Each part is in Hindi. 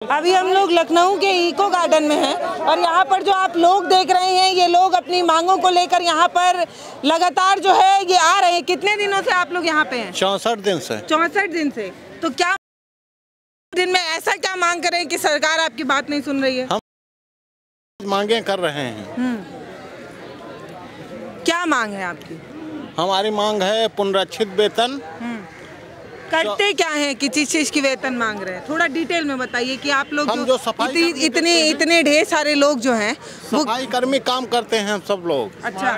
अभी हम लोग लखनऊ के इको गार्डन में हैं और यहाँ पर जो आप लोग देख रहे हैं ये लोग अपनी मांगों को लेकर यहाँ पर लगातार जो है ये आ रहे हैं। कितने दिनों से आप लोग यहाँ पे हैं? 64 दिन से। 64 दिन से। तो क्या दिन में ऐसा क्या मांग कर रहे हैं कि सरकार आपकी बात नहीं सुन रही है? हम मांगे कर रहे हैं। क्या मांग है आपकी? हमारी मांग है पुनरीक्षित वेतन। करते क्या है कि किस चीज की वेतन मांग रहे हैं? थोड़ा डिटेल में बताइए कि आप लोग जो इतने ढेर सारे लोग जो हैं सफाई कर्मी काम करते हैं हम सब लोग। अच्छा,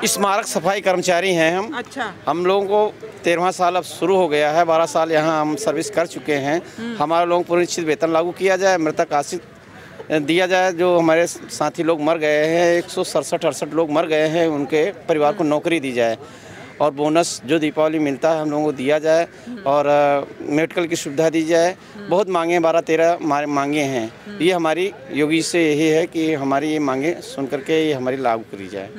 स्मारक सफाई कर्मचारी हैं हम। अच्छा, हम लोगों को 13वां साल अब शुरू हो गया है। 12 साल यहाँ हम सर्विस कर चुके हैं। हमारे लोगों को पुनरीक्षित वेतन लागू किया जाए, मृतक आश्रित दिया जाए। जो हमारे साथी लोग मर गए हैं, 167-68 लोग मर गए हैं, उनके परिवार को नौकरी दी जाए और बोनस जो दीपावली मिलता है हम लोगों को दिया जाए और मेडिकल की सुविधा दी जाए। बहुत मांगे 12-13 मांगे हैं। ये हमारी योगी से यही है कि हमारी ये मांगे सुन करके ये हमारी लागू करी जाए।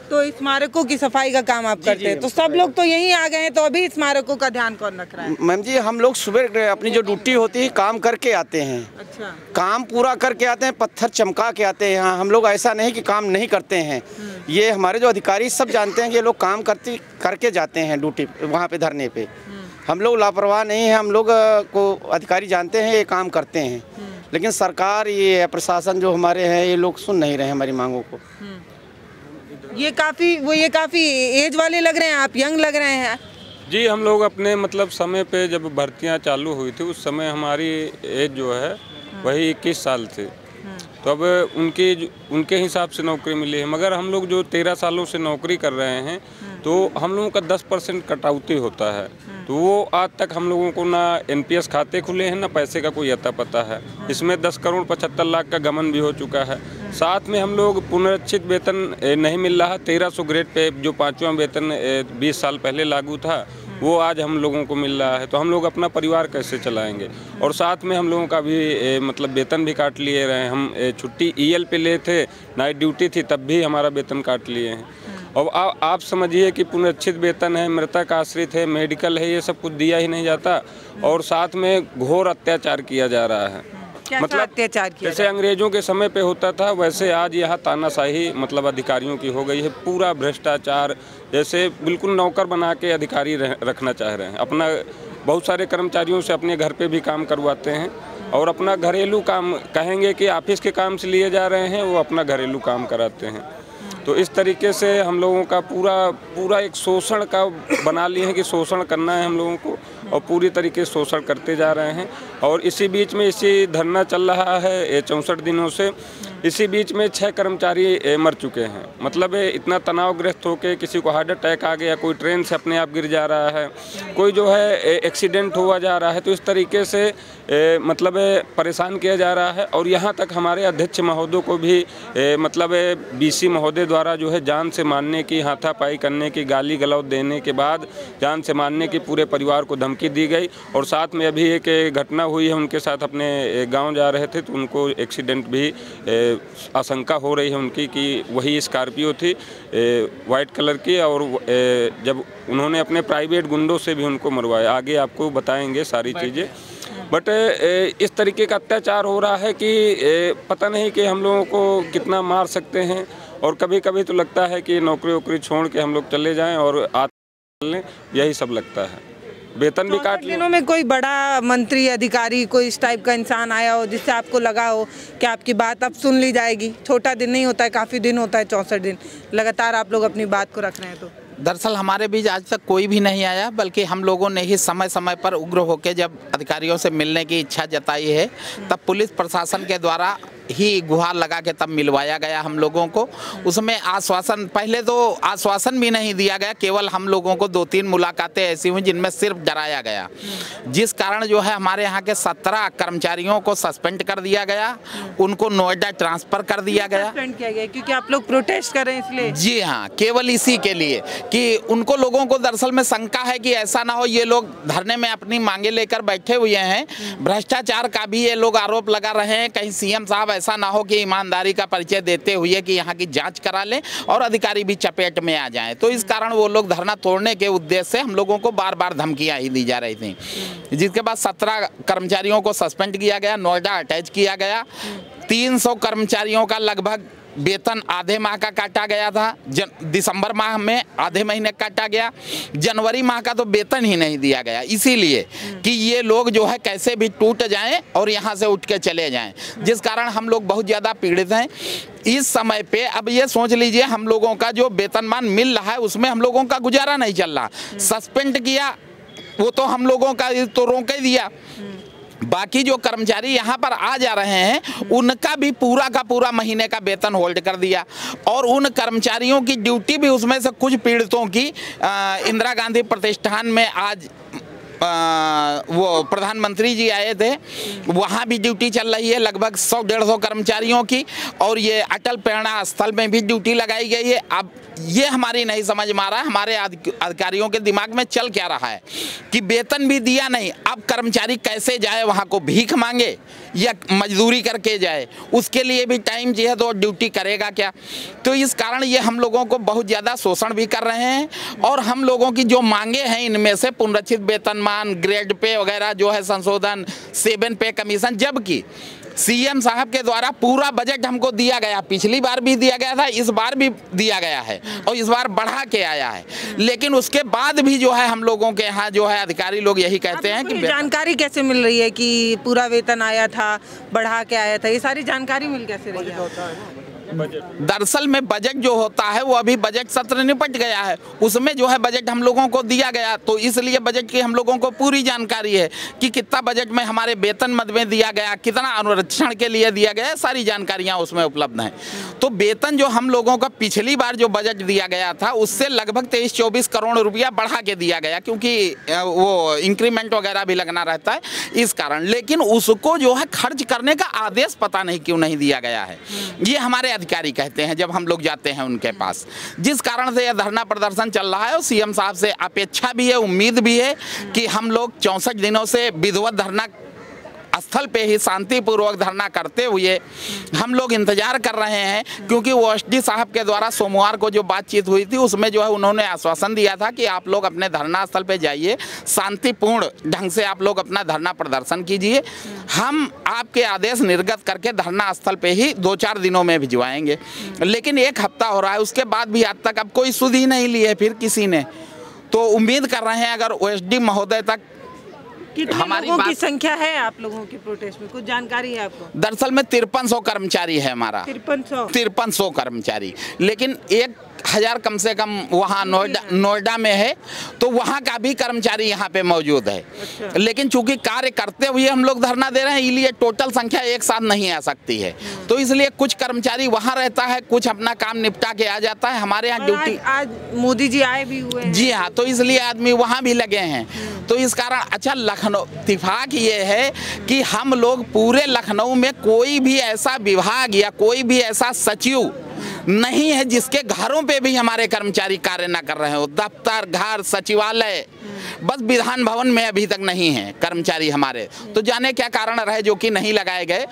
तो स्मारकों की सफाई का काम आप करते हैं, तो सब लोग तो यहीं आ गए हैं, तो अभी स्मारकों का ध्यान कौन रख रहा है? मैम जी, हम लोग सुबह अपनी जो ड्यूटी होती है काम करके आते हैं। अच्छा, काम पूरा करके आते हैं, पत्थर चमका के आते हैं। यहाँ हम लोग ऐसा नहीं कि काम नहीं करते हैं। ये हमारे जो अधिकारी सब जानते हैं कि ये लोग काम करके जाते हैं ड्यूटी वहाँ पे धरने पे। हम लोग लापरवाह नहीं है। हम लोग को अधिकारी जानते हैं ये काम करते हैं, लेकिन सरकार ये प्रशासन जो हमारे हैं ये लोग सुन नहीं रहे हैं हमारी मांगों को। ये काफ़ी एज वाले लग रहे हैं, आप यंग लग रहे हैं। जी, हम लोग अपने मतलब समय पे जब भर्तियां चालू हुई थी उस समय हमारी एज जो है वही 21 साल थी। तो अब उनके हिसाब से नौकरी मिली है, मगर हम लोग जो 13 सालों से नौकरी कर रहे हैं तो हम लोगों का 10% कटौती होता है। तो वो आज तक हम लोगों को ना NPS खाते खुले हैं, ना पैसे का कोई अता पता है। इसमें 10 करोड़ 75 लाख का गमन भी हो चुका है। साथ में हम लोग पुनरीक्षित वेतन नहीं मिल रहा। 1300 ग्रेड पे जो 5वां वेतन 20 साल पहले लागू था वो आज हम लोगों को मिल रहा है। तो हम लोग अपना परिवार कैसे चलाएंगे? और साथ में हम लोगों का भी मतलब वेतन भी काट लिए रहे हैं। हम छुट्टी EL पे ले थे, नाइट ड्यूटी थी, तब भी हमारा वेतन काट लिए हैं। और आप समझिए कि पुनरीक्षित वेतन है, मृतक आश्रित है, मेडिकल है, ये सब कुछ दिया ही नहीं जाता। और साथ में घोर अत्याचार किया जा रहा है। मतलब अत्याचार किया जैसे अंग्रेजों के समय पे होता था वैसे आज यहाँ तानाशाही मतलब अधिकारियों की हो गई है। पूरा भ्रष्टाचार, जैसे बिल्कुल नौकर बना के अधिकारी रखना चाह रहे हैं। अपना बहुत सारे कर्मचारियों से अपने घर पे भी काम करवाते हैं और अपना घरेलू काम कहेंगे कि ऑफिस के काम से लिए जा रहे हैं, वो अपना घरेलू काम कराते हैं। तो इस तरीके से हम लोगों का पूरा एक शोषण का बना लिए हैं कि शोषण करना है हम लोगों को, और पूरी तरीके से शोषण करते जा रहे हैं। और इसी बीच में इसी धरना चल रहा है 64 दिनों से। इसी बीच में 6 कर्मचारी मर चुके हैं। मतलब इतना तनावग्रस्त होकर किसी को हार्ट अटैक आ गया, कोई ट्रेन से अपने आप गिर जा रहा है, कोई जो है एक्सीडेंट हुआ जा रहा है। तो इस तरीके से मतलब परेशान किया जा रहा है। और यहाँ तक हमारे अध्यक्ष महोदय को भी मतलब BC महोदय द्वारा जो है जान से मारने की, हाथापाई करने की, गाली गलौज देने के बाद जान से मारने की पूरे परिवार को धमकी दी गई। और साथ में अभी एक घटना हुई है, उनके साथ अपने गांव जा रहे थे तो उनको एक्सीडेंट भी आशंका हो रही है उनकी कि वही स्कॉर्पियो थी वाइट कलर की, और जब उन्होंने अपने प्राइवेट गुंडों से भी उनको मरवाया। आगे आपको बताएंगे सारी चीज़ें। बट इस तरीके का अत्याचार हो रहा है कि पता नहीं कि हम लोगों को कितना मार सकते हैं। और कभी कभी तो लगता है कि नौकरी वोकरी छोड़ के हम लोग चले जाएं और लें, यही सब लगता है। वेतन भी काट दिनों में कोई बड़ा मंत्री अधिकारी कोई इस टाइप का इंसान आया हो जिससे आपको लगा हो कि आपकी बात अब सुन ली जाएगी? छोटा दिन नहीं होता है, काफ़ी दिन होता है, 64 दिन लगातार आप लोग अपनी बात को रख रहे हैं। तो दरअसल हमारे बीच आज तक कोई भी नहीं आया, बल्कि हम लोगों ने ही समय समय पर उग्र होकर जब अधिकारियों से मिलने की इच्छा जताई है तब पुलिस प्रशासन के द्वारा ही गुहार लगा के तब मिलवाया गया हम लोगों को। उसमें आश्वासन, पहले तो आश्वासन भी नहीं दिया गया, केवल हम लोगों को 2-3 मुलाकातें ऐसी हुई जिनमें सिर्फ डराया गया, जिस कारण जो है हमारे यहाँ के 17 कर्मचारियों को सस्पेंड कर दिया गया, उनको नोएडा ट्रांसफ़र कर दिया गया। सस्पेंड किया गया क्योंकि आप लोग प्रोटेस्ट कर रहे हैं इसलिए? जी हाँ, केवल इसी के लिए कि उनको लोगों को दरअसल में शंका है कि ऐसा ना हो ये लोग धरने में अपनी मांगे लेकर बैठे हुए हैं, भ्रष्टाचार का भी ये लोग आरोप लगा रहे हैं, कहीं CM साहब ऐसा ना हो कि ईमानदारी का परिचय देते हुए कि यहाँ की जांच करा लें और अधिकारी भी चपेट में आ जाएं। तो इस कारण वो लोग धरना तोड़ने के उद्देश्य से हम लोगों को बार बार धमकियाँ ही दी जा रही थी, जिसके बाद 17 कर्मचारियों को सस्पेंड किया गया, नोएडा अटैच किया गया। 300 कर्मचारियों का लगभग वेतन आधे माह का काटा गया था, दिसंबर माह में आधे महीने काटा गया, जनवरी माह का तो वेतन ही नहीं दिया गया, इसीलिए कि ये लोग जो है कैसे भी टूट जाएं और यहाँ से उठ के चले जाएं, जिस कारण हम लोग बहुत ज़्यादा पीड़ित हैं इस समय पे। अब ये सोच लीजिए हम लोगों का जो वेतनमान मिल रहा है उसमें हम लोगों का गुजारा नहीं चल रहा। सस्पेंड किया वो तो हम लोगों का तो रोक ही दिया, बाकी जो कर्मचारी यहाँ पर आ जा रहे हैं उनका भी पूरा का पूरा महीने का वेतन होल्ड कर दिया। और उन कर्मचारियों की ड्यूटी भी, उसमें से कुछ पीड़ितों की इंदिरा गांधी प्रतिष्ठान में आज वो प्रधानमंत्री जी आए थे, वहाँ भी ड्यूटी चल रही है लगभग 100-150 कर्मचारियों की, और ये अटल प्रेरणा स्थल में भी ड्यूटी लगाई गई है। अब ये हमारी नहीं समझ में आ रहा है, हमारे अधिकारियों के दिमाग में चल क्या रहा है कि वेतन भी दिया नहीं, अब कर्मचारी कैसे जाए वहाँ को, भीख मांगे या मजदूरी करके जाए, उसके लिए भी टाइम चाहिए तो ड्यूटी करेगा क्या। तो इस कारण ये हम लोगों को बहुत ज़्यादा शोषण भी कर रहे हैं। और हम लोगों की जो मांगे हैं इनमें से पुनरीक्षित वेतनमान, ग्रेड पे वगैरह जो है संशोधन, 7 पे कमीशन, जबकि सीएम साहब के द्वारा पूरा बजट हमको दिया गया, पिछली बार भी दिया गया था, इस बार भी दिया गया है और इस बार बढ़ा के आया है, लेकिन उसके बाद भी जो है हम लोगों के यहाँ जो है अधिकारी लोग यही कहते हैं कि जानकारी कैसे मिल रही है कि पूरा वेतन आया था, बढ़ा के आया था, ये सारी जानकारी मिल कैसे रही है? दरअसल में बजट जो होता है वो अभी बजट सत्र निपट गया है, उसमें जो है बजट हम लोगों को दिया गया, तो इसलिए बजट की हम लोगों को पूरी जानकारी है कि कितना बजट में हमारे वेतन मद में दिया गया, कितना अनुरक्षण के लिए दिया गया, सारी जानकारियां उसमें उपलब्ध हैं। तो वेतन जो हम लोगों का पिछली बार जो बजट दिया गया था उससे लगभग 23-24 करोड़ रुपया बढ़ा के दिया गया, क्योंकि वो इंक्रीमेंट वगैरह भी लगना रहता है इस कारण, लेकिन उसको जो है खर्च करने का आदेश पता नहीं क्यों नहीं दिया गया है, ये हमारे अधिकारी कहते हैं जब हम लोग जाते हैं उनके पास, जिस कारण से यह धरना प्रदर्शन चल रहा है। और सीएम साहब से अपेक्षा भी है, उम्मीद भी है कि हम लोग 64 दिनों से विधिवत धरना स्थल पे ही शांतिपूर्वक धरना करते हुए हम लोग इंतजार कर रहे हैं, क्योंकि वो एसडी साहब के द्वारा सोमवार को जो बातचीत हुई थी उसमें जो है उन्होंने आश्वासन दिया था कि आप लोग अपने धरना स्थल पे जाइए, शांतिपूर्ण ढंग से आप लोग अपना धरना प्रदर्शन कीजिए, हम आपके आदेश निर्गत करके धरना स्थल पे ही 2-4 दिनों में भिजवाएंगे। लेकिन 1 हफ्ता हो रहा है, उसके बाद भी आज तक अब कोई सुध ही नहीं ली है फिर किसी ने। तो उम्मीद कर रहे हैं अगर ओएसडी महोदय तक हमारी लोगों की संख्या है आप लोगों की प्रोटेस्ट में, कुछ जानकारी है आपको? दरअसल में 5300 कर्मचारी है हमारा, 5300 कर्मचारी, लेकिन 1000 कम से कम वहाँ नोएडा में है, तो वहाँ का भी कर्मचारी यहाँ पे मौजूद है। अच्छा। लेकिन चूंकि कार्य करते हुए हम लोग धरना दे रहे हैं, इसलिए टोटल संख्या एक साथ नहीं आ सकती है, तो इसलिए कुछ कर्मचारी वहाँ रहता है, कुछ अपना काम निपटा के आ जाता है। हमारे यहाँ ड्यूटी आज मोदी जी आए भी हुए हैं। जी हाँ, तो इसलिए आदमी वहाँ भी लगे हैं, तो इस कारण अच्छा लखनऊ इत्तेफाक ये है कि हम लोग पूरे लखनऊ में कोई भी ऐसा विभाग या कोई भी ऐसा सचिव नहीं है जिसके घरों पे भी हमारे कर्मचारी कार्य न कर रहे हो। दफ्तर, घर, सचिवालय, बस विधान भवन में अभी तक नहीं है कर्मचारी हमारे, तो जाने क्या कारण रहे जो कि नहीं लगाए गए।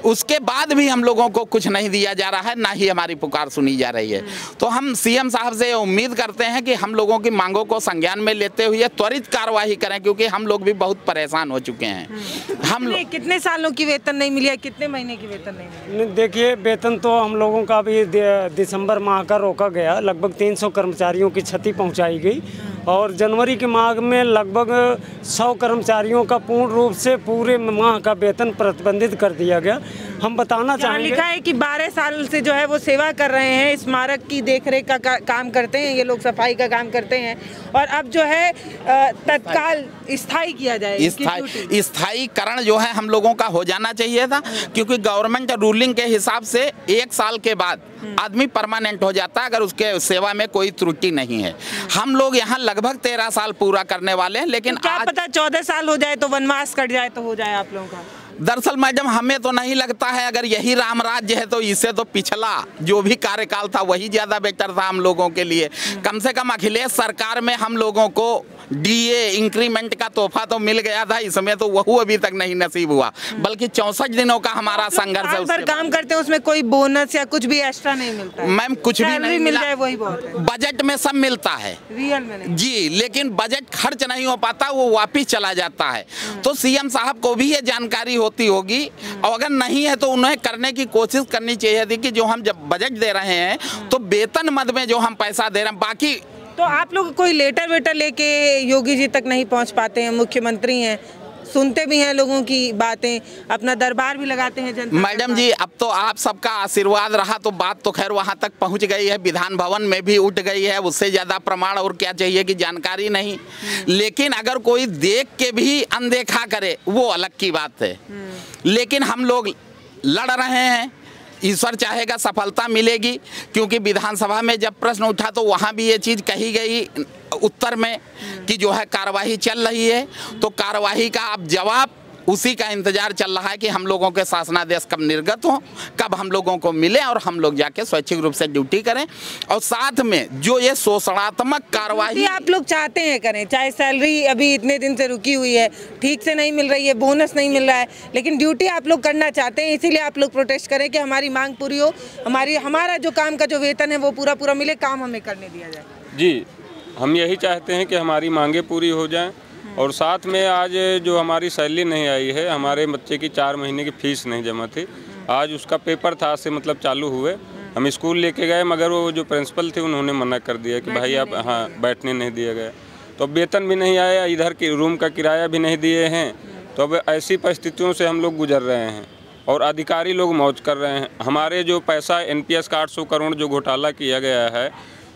उसके बाद भी हम लोगों को कुछ नहीं दिया जा रहा है, ना ही हमारी पुकार सुनी जा रही है। तो हम सीएम साहब से उम्मीद करते हैं कि हम लोगों की मांगों को संज्ञान में लेते हुए त्वरित कार्रवाई करें, क्योंकि हम लोग भी बहुत परेशान हो चुके हैं। हम लोग कितने सालों की वेतन नहीं मिली है, कितने महीने की वेतन नहीं मिली? देखिए, वेतन तो हम लोगों का भी दिसंबर माह का रोका गया, लगभग 300 कर्मचारियों की क्षति पहुंचाई गई, और जनवरी के माह में लगभग 100 कर्मचारियों का पूर्ण रूप से पूरे माह का वेतन प्रतिबंधित कर दिया गया। हम बताना चाहेंगे, लिखा है कि 12 साल से जो है वो सेवा कर रहे हैं, स्मारक की देखरेख का काम करते हैं ये लोग, सफाई का काम करते हैं, और अब जो है तत्काल स्थायी किया जाए। स्थायीकरण जो है हम लोगों का हो जाना चाहिए था, क्योंकि गवर्नमेंट रूलिंग के हिसाब से 1 साल के बाद आदमी परमानेंट हो जाता है अगर उसके सेवा में कोई त्रुटि नहीं है। हम लोग यहाँ लगभग 13 साल पूरा करने वाले हैं, लेकिन क्या पता 14 साल हो जाए तो वनवास कट जाए तो हो जाए आप लोगों का। दरअसल मैडम हमें तो नहीं लगता है, अगर यही राम राज्य है तो इससे तो पिछला जो भी कार्यकाल था वही ज़्यादा बेहतर था हम लोगों के लिए। कम से कम अखिलेश सरकार में हम लोगों को डीए इंक्रीमेंट का तोहफा तो मिल गया था, इसमें तो वो अभी तक नहीं नसीब हुआ, बल्कि 64 दिनों का हमारा संघर्ष है। पर काम करते हैं, उसमें कोई बोनस या कुछ भी एक्स्ट्रा नहीं मिलता है? मैम कुछ भी नहीं मिल मिला, जाए वही बहुत है। बजट में सब मिलता है रियल में नहीं जी, लेकिन बजट खर्च नहीं हो पाता, वो वापिस चला जाता है। तो सीएम साहब को भी ये जानकारी होती होगी, और अगर नहीं है तो उन्हें करने की कोशिश करनी चाहिए थी कि जो हम जब बजट दे रहे हैं तो वेतन मद में जो हम पैसा दे रहे हैं, बाकी तो आप लोग कोई लेटर वेटर लेके योगी जी तक नहीं पहुंच पाते हैं? मुख्यमंत्री हैं, सुनते भी हैं लोगों की बातें, अपना दरबार भी लगाते हैं जनता। मैडम जी, अब तो आप सबका आशीर्वाद रहा तो बात तो खैर वहाँ तक पहुँच गई है, विधान भवन में भी उठ गई है, उससे ज़्यादा प्रमाण और क्या चाहिए कि जानकारी नहीं। लेकिन अगर कोई देख के भी अनदेखा करे वो अलग की बात है, लेकिन हम लोग लड़ रहे हैं, ईश्वर चाहेगा सफलता मिलेगी। क्योंकि विधानसभा में जब प्रश्न उठा तो वहाँ भी ये चीज़ कही गई उत्तर में कि जो है कार्यवाही चल रही है, तो कार्यवाही का अब जवाब उसी का इंतजार चल रहा है कि हम लोगों के शासनादेश कब निर्गत हो, कब हम लोगों को मिले और हम लोग जाके स्वैच्छिक रूप से ड्यूटी करें। और साथ में जो ये शोषणात्मक कार्रवाई आप लोग चाहते हैं करें, चाहे सैलरी अभी इतने दिन से रुकी हुई है, ठीक से नहीं मिल रही है, बोनस नहीं मिल रहा है, लेकिन ड्यूटी आप लोग करना चाहते हैं, इसीलिए आप लोग प्रोटेस्ट करें कि हमारी मांग पूरी हो, हमारा जो काम का जो वेतन है वो पूरा मिले, काम हमें करने दिया जाए। जी, हम यही चाहते हैं कि हमारी मांगें पूरी हो जाएं, और साथ में आज जो हमारी सैलरी नहीं आई है, हमारे बच्चे की 4 महीने की फीस नहीं जमा थी, आज उसका पेपर था से मतलब चालू हुए, हम स्कूल लेके गए, मगर वो जो प्रिंसिपल थे उन्होंने मना कर दिया कि भाई आप हाँ बैठने नहीं दिया गया। तो वेतन भी नहीं आया, इधर की रूम का किराया भी नहीं दिए हैं। तो अब ऐसी परिस्थितियों से हम लोग गुजर रहे हैं और अधिकारी लोग मौज कर रहे हैं। हमारे जो पैसा NPS का 800 करोड़ जो घोटाला किया गया है,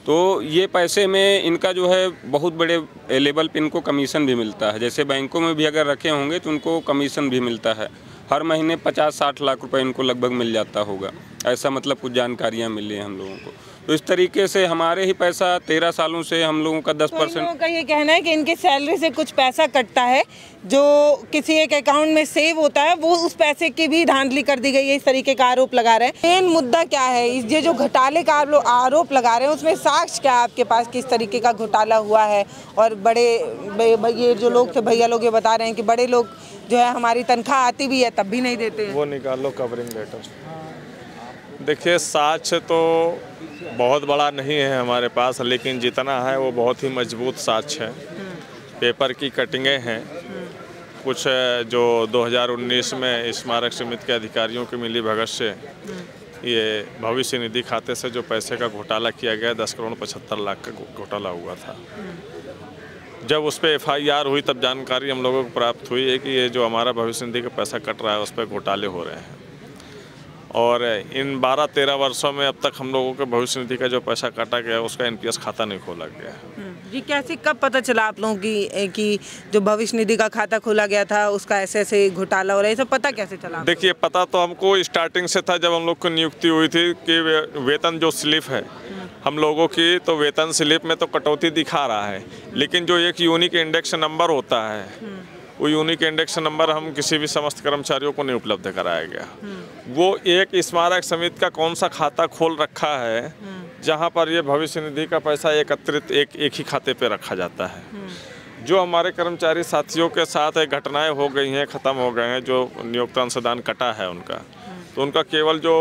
तो ये पैसे में इनका जो है बहुत बड़े लेवल पे इनको कमीशन भी मिलता है। जैसे बैंकों में भी अगर रखे होंगे तो उनको कमीशन भी मिलता है, हर महीने 50-60 लाख रुपए इनको लगभग मिल जाता होगा, ऐसा मतलब कुछ जानकारियाँ मिली हैं हम लोगों को। तो इस तरीके से हमारे ही पैसा 13 सालों से हम लोगों का 10% का ये कहना है कि इनके सैलरी से कुछ पैसा कटता है जो किसी एक अकाउंट में सेव होता है, वो उस पैसे की भी धांधली कर दी गई है, इस तरीके का आरोप लगा रहे हैं। मेन मुद्दा क्या है, इस ये जो घोटाले का आप लोग आरोप लगा रहे हैं उसमें साक्ष्य क्या है आपके पास, किस तरीके का घोटाला हुआ है? और बड़े ये जो लोग थे भैया लोग ये बता रहे हैं कि बड़े लोग जो है हमारी तनख्वाह आती भी है तब भी नहीं देते हैं। वो निकालो कवरिंग लेटर। देखिए, साक्ष्य तो बहुत बड़ा नहीं है हमारे पास, लेकिन जितना है वो बहुत ही मजबूत साक्ष्य है। पेपर की कटिंगें हैं, कुछ जो 2019 में स्मारक समिति के अधिकारियों की मिली भगत से ये भविष्य निधि खाते से जो पैसे का घोटाला किया गया, 10 करोड़ 75 लाख का घोटाला हुआ था। जब उस पर FIR हुई तब जानकारी हम लोगों को प्राप्त हुई है कि ये जो हमारा भविष्य निधि का पैसा कट रहा है उस पर घोटाले हो रहे हैं। और इन 12-13 वर्षों में अब तक हम लोगों के भविष्य निधि का जो पैसा काटा गया उसका NPS खाता नहीं खोला गया। जी, कैसे कब पता चला आप लोगों की जो भविष्य निधि का खाता खोला गया था उसका ऐसे घोटाला हो रहा है, ये सब पता कैसे चला? देखिए, पता तो हमको स्टार्टिंग से था, जब हम लोग को नियुक्ति हुई थी कि वेतन जो स्लिप है हम लोगों की, तो वेतन स्लिप में तो कटौती दिखा रहा है, लेकिन जो एक यूनिक इंडेक्स नंबर होता है वो यूनिक इंडेक्स नंबर हम किसी भी समस्त कर्मचारियों को नहीं उपलब्ध कराया गया। वो एक स्मारक समिति का कौन सा खाता खोल रखा है जहां पर ये भविष्य निधि का पैसा एकत्रित एक ही खाते पे रखा जाता है। जो हमारे कर्मचारी साथियों के साथ घटनाएं हो गई हैं, ख़त्म हो गए हैं, जो नियोक्ता अंशदान कटा है उनका, तो उनका केवल जो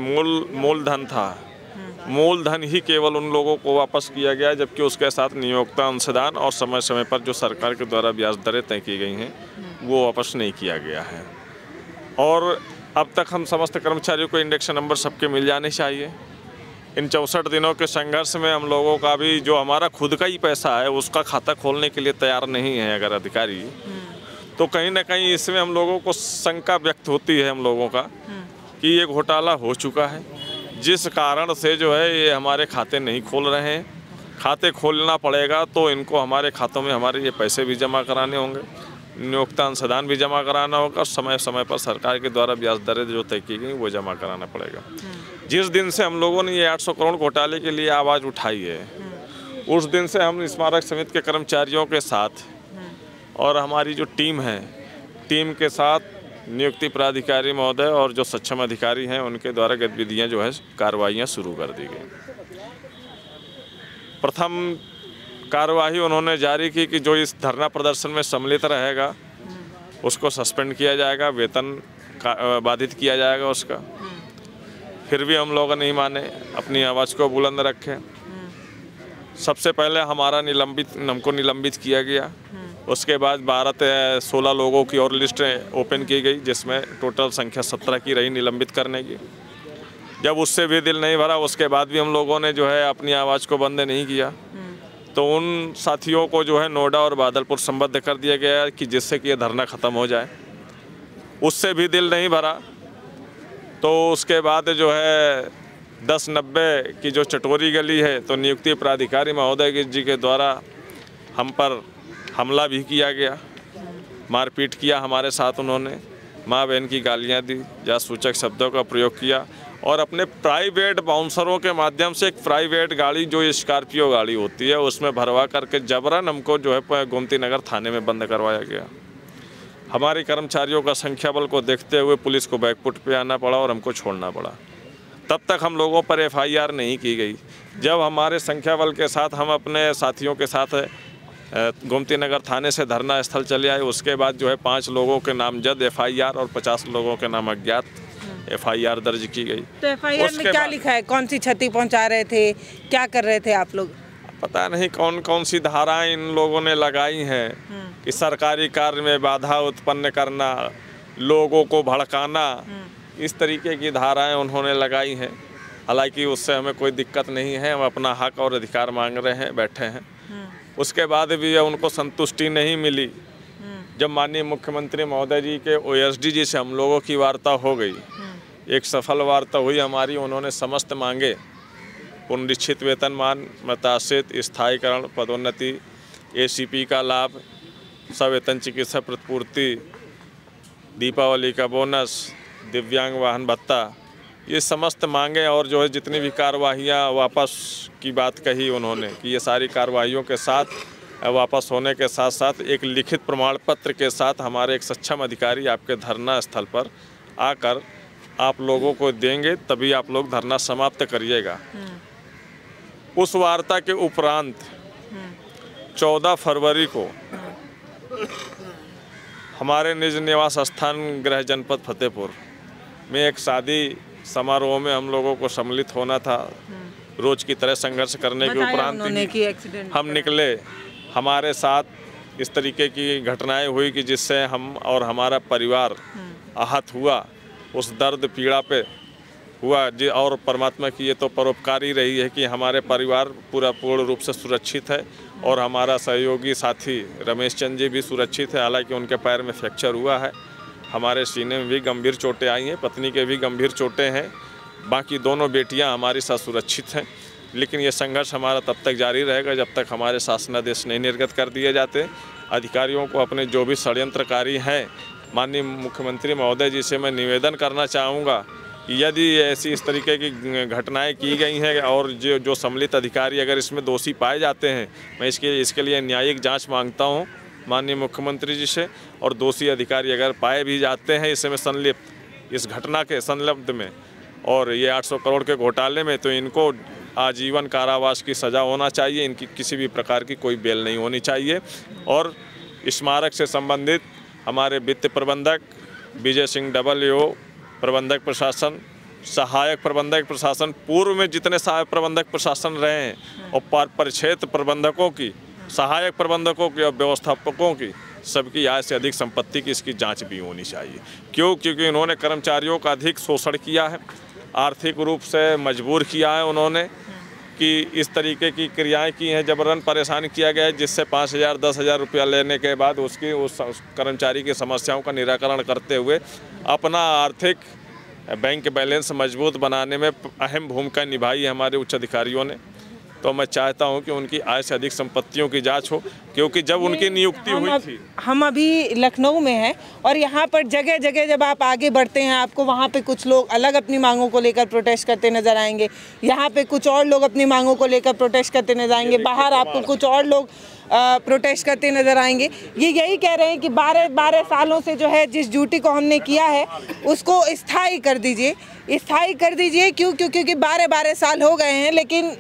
मूलधन था, मूलधन ही केवल उन लोगों को वापस किया गया, जबकि उसके साथ नियोक्ता अंशदान और समय समय पर जो सरकार के द्वारा ब्याज दरें तय की गई हैं वो वापस नहीं किया गया है। और अब तक हम समस्त कर्मचारियों को इंडेक्स नंबर सबके मिल जाने चाहिए। इन 64 दिनों के संघर्ष में हम लोगों का भी जो हमारा खुद का ही पैसा है उसका खाता खोलने के लिए तैयार नहीं है अगर अधिकारी, तो कहीं ना कहीं इसमें हम लोगों को शंका व्यक्त होती है हम लोगों का कि ये घोटाला हो चुका है, जिस कारण से जो है ये हमारे खाते नहीं खोल रहे हैं। खाते खोलना पड़ेगा तो इनको हमारे खातों में हमारे ये पैसे भी जमा कराने होंगे, नियोक्ता अंशदान भी जमा कराना होगा, समय समय पर सरकार के द्वारा ब्याज दरें जो तय की गई वो जमा कराना पड़ेगा। जिस दिन से हम लोगों ने ये 800 करोड़ घोटाले के लिए आवाज़ उठाई है, उस दिन से हम स्मारक समिति के कर्मचारियों के साथ और हमारी जो टीम है, टीम के साथ नियुक्ति प्राधिकारी महोदय और जो सक्षम अधिकारी हैं उनके द्वारा गतिविधियां जो है कार्रवाइयां शुरू कर दी गई। प्रथम कार्यवाही उन्होंने जारी की कि जो इस धरना प्रदर्शन में सम्मिलित रहेगा उसको सस्पेंड किया जाएगा, वेतन बाधित किया जाएगा उसका। फिर भी हम लोग नहीं माने, अपनी आवाज़ को बुलंद रखे। सबसे पहले हमको निलंबित किया गया। उसके बाद 16 लोगों की और लिस्ट ओपन की गई, जिसमें टोटल संख्या 17 की रही निलंबित करने की। जब उससे भी दिल नहीं भरा, उसके बाद भी हम लोगों ने जो है अपनी आवाज़ को बंद नहीं किया, तो उन साथियों को जो है नोएडा और बादलपुर संबद्ध कर दिया गया कि जिससे कि ये धरना ख़त्म हो जाए। उससे भी दिल नहीं भरा, तो उसके बाद जो है 1090 की जो चटोरी गली है, तो नियुक्ति प्राधिकारी महोदय जी के द्वारा हम पर हमला भी किया गया, मारपीट किया हमारे साथ। उन्होंने माँ बहन की गालियाँ दी, जासूचक शब्दों का प्रयोग किया और अपने प्राइवेट बाउंसरों के माध्यम से एक प्राइवेट गाड़ी जो स्कॉर्पियो गाड़ी होती है उसमें भरवा करके जबरन हमको जो है गोमती नगर थाने में बंद करवाया गया। हमारे कर्मचारियों का संख्या बल को देखते हुए पुलिस को बैकफुट पे आना पड़ा और हमको छोड़ना पड़ा। तब तक हम लोगों पर FIR नहीं की गई। जब हमारे संख्या बल के साथ हम अपने साथियों के साथ गोमती नगर थाने से धरना स्थल चले आए, उसके बाद जो है 5 लोगों के नामजद FIR और 50 लोगों के नाम अज्ञात FIR दर्ज की गई। तो FIR में क्या लिखा है? कौन सी क्षति पहुंचा रहे थे, क्या कर रहे थे आप लोग? पता नहीं कौन कौन सी धाराएं इन लोगों ने लगाई हैं कि सरकारी कार्य में बाधा उत्पन्न करना, लोगों को भड़काना, इस तरीके की धाराएं उन्होंने लगाई हैं। हालांकि उससे हमें कोई दिक्कत नहीं है, हम अपना हक और अधिकार मांग रहे हैं, बैठे हैं। उसके बाद भी उनको संतुष्टि नहीं मिली। जब माननीय मुख्यमंत्री महोदय जी के OSD जी से हम लोगों की वार्ता हो गई, एक सफल वार्ता हुई हमारी। उन्होंने समस्त मांगे, पुनरीक्षित वेतनमान, मताश्रित स्थायीकरण, पदोन्नति, ACP का लाभ, सवेतन चिकित्सा प्रतिपूर्ति, दीपावली का बोनस, दिव्यांग वाहन भत्ता, ये समस्त मांगे और जो है जितनी भी कार्रवाइयाँ वापस की बात कही उन्होंने कि ये सारी कार्रवाइयों के साथ वापस होने के साथ साथ एक लिखित प्रमाण पत्र के साथ हमारे एक सक्षम अधिकारी आपके धरना स्थल पर आकर आप लोगों को देंगे, तभी आप लोग धरना समाप्त करिएगा। उस वार्ता के उपरांत 14 फरवरी को हमारे निज निवास स्थान गृह जनपद फतेहपुर में एक शादी समारोह में हम लोगों को सम्मिलित होना था। रोज की तरह संघर्ष करने के उपरांत हम निकले। हमारे साथ इस तरीके की घटनाएं हुई कि जिससे हम और हमारा परिवार आहत हुआ। उस दर्द पीड़ा पे हुआ जी, और परमात्मा की ये तो परोपकारी रही है कि हमारे परिवार पूर्ण रूप से सुरक्षित है और हमारा सहयोगी साथी रमेश चंद जी भी सुरक्षित है। हालांकि उनके पैर में फ्रैक्चर हुआ है, हमारे सीने में भी गंभीर चोटें आई हैं, पत्नी के भी गंभीर चोटें हैं, बाकी दोनों बेटियां हमारी साथ सुरक्षित हैं। लेकिन ये संघर्ष हमारा तब तक जारी रहेगा जब तक हमारे शासनादेश नहीं निर्गत कर दिए जाते। अधिकारियों को अपने जो भी षड्यंत्रकारी हैं, माननीय मुख्यमंत्री महोदय जी से मैं निवेदन करना चाहूँगा कि यदि ऐसी इस तरीके की घटनाएं की गई हैं और जो सम्मिलित अधिकारी अगर इसमें दोषी पाए जाते हैं, मैं इसके लिए न्यायिक जाँच मांगता हूँ माननीय मुख्यमंत्री जी से। और दोषी अधिकारी अगर पाए भी जाते हैं इसमें संलिप्त, इस घटना के संलग्न में और ये 800 करोड़ के घोटाले में, तो इनको आजीवन कारावास की सज़ा होना चाहिए। इनकी किसी भी प्रकार की कोई बेल नहीं होनी चाहिए। और स्मारक से संबंधित हमारे वित्त प्रबंधक विजय सिंह WO, प्रबंधक प्रशासन, सहायक प्रबंधक प्रशासन, पूर्व में जितने सहायक प्रबंधक प्रशासन रहे हैं और परिक्षेत्र प्रबंधकों की, सहायक प्रबंधकों की और व्यवस्थापकों की, सबकी आय से अधिक संपत्ति की इसकी जांच भी होनी चाहिए। क्योंकि इन्होंने कर्मचारियों का अधिक शोषण किया है, आर्थिक रूप से मजबूर किया है उन्होंने कि इस तरीके की क्रियाएं की हैं, जबरन परेशान किया गया है, जिससे 5,000-10,000 रुपया लेने के बाद उस कर्मचारी की समस्याओं का निराकरण करते हुए अपना आर्थिक बैंक बैलेंस मजबूत बनाने में अहम भूमिका निभाई है हमारे उच्च अधिकारियों ने। तो मैं चाहता हूं कि उनकी आय से अधिक संपत्तियों की जांच हो, क्योंकि जब उनकी नियुक्ति हुई थी, हम अभी लखनऊ में हैं और यहाँ पर जगह जगह जब आप आगे बढ़ते हैं आपको वहाँ पे कुछ लोग अलग अपनी मांगों को लेकर प्रोटेस्ट करते नजर आएंगे, यहाँ पे कुछ और लोग अपनी मांगों को लेकर प्रोटेस्ट करते नजर आएंगे, बाहर आपको कुछ और लोग प्रोटेस्ट करते नजर आएंगे। ये यही कह रहे हैं कि 12 सालों से जो है जिस ड्यूटी को हमने किया है उसको स्थायी कर दीजिए, स्थायी कर दीजिए। क्योंकि 12 साल हो गए हैं, लेकिन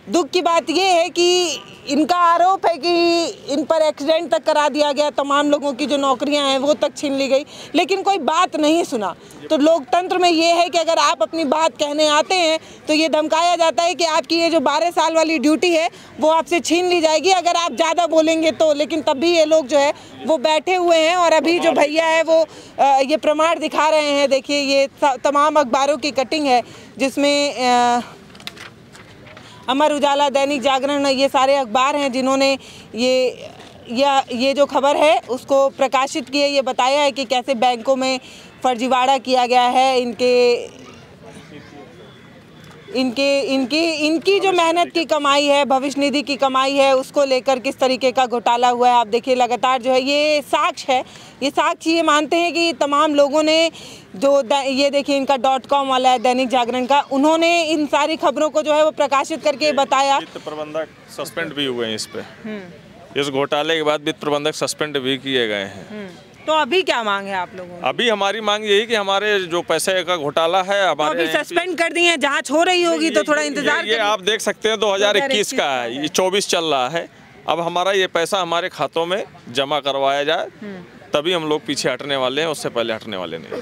दुख की बात ये है कि इनका आरोप है कि इन पर एक्सीडेंट तक करा दिया गया, तमाम लोगों की जो नौकरियां हैं वो तक छीन ली गई, लेकिन कोई बात नहीं सुना। तो लोकतंत्र में ये है कि अगर आप अपनी बात कहने आते हैं तो ये धमकाया जाता है कि आपकी ये जो 12 साल वाली ड्यूटी है वो आपसे छीन ली जाएगी अगर आप ज़्यादा बोलेंगे तो। लेकिन तब भी ये लोग जो है वो बैठे हुए हैं और अभी जो भैया है वो ये प्रमाण दिखा रहे हैं। देखिए ये तमाम अखबारों की कटिंग है जिसमें अमर उजाला, दैनिक जागरण, ये सारे अखबार हैं जिन्होंने ये जो खबर है उसको प्रकाशित किया। ये बताया है कि कैसे बैंकों में फर्जीवाड़ा किया गया है, इनकी जो मेहनत की कमाई है, भविष्य निधि की कमाई है, उसको लेकर किस तरीके का घोटाला हुआ है। आप देखिए लगातार जो है ये साक्ष्य है, ये साक्ष्य ये मानते हैं कि तमाम लोगों ने जो ये देखिए इनका .com वाला है दैनिक जागरण का, उन्होंने इन सारी खबरों को जो है वो प्रकाशित करके बताया। वित्त प्रबंधक सस्पेंड भी हुए हैं इस पे, इस घोटाले के बाद वित्त प्रबंधक सस्पेंड भी किए गए हैं। तो अभी क्या मांग है आप लोगों की? अभी हमारी मांग यही कि हमारे जो पैसे का घोटाला है हमारे तो अभी सस्पेंड कर दिए हैं, जांच हो रही होगी तो थोड़ा इंतजार ये आप देख सकते हैं 2021 का है, ये 24 चल रहा है। अब हमारा ये पैसा हमारे खातों में जमा करवाया जाए तभी हम लोग पीछे हटने वाले हैं, उससे पहले हटने वाले नहीं।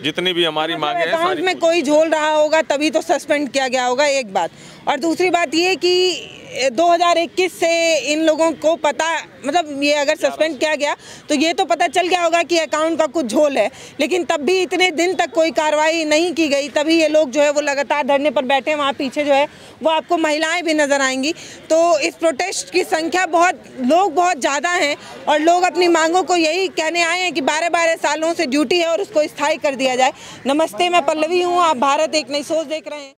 जितनी भी हमारी मांगे हैं अकाउंट में कोई झोल रहा होगा तभी तो सस्पेंड किया गया होगा, एक बात। और दूसरी बात ये कि 2021 से इन लोगों को पता, मतलब ये अगर सस्पेंड किया गया तो ये तो पता चल गया होगा कि अकाउंट का कुछ झोल है, लेकिन तब भी इतने दिन तक कोई कार्रवाई नहीं की गई। तभी ये लोग जो है वो लगातार धरने पर बैठे हैं। वहाँ पीछे जो है वो आपको महिलाएं भी नजर आएंगी। तो इस प्रोटेस्ट की संख्या बहुत ज़्यादा हैं और लोग अपनी मांगों को यही कहने आए हैं कि 12-12 सालों से ड्यूटी है और उसको स्थायी कर दिया जाए। नमस्ते, मैं पल्लवी हूँ, आप भारत एक नई सोच देख रहे हैं।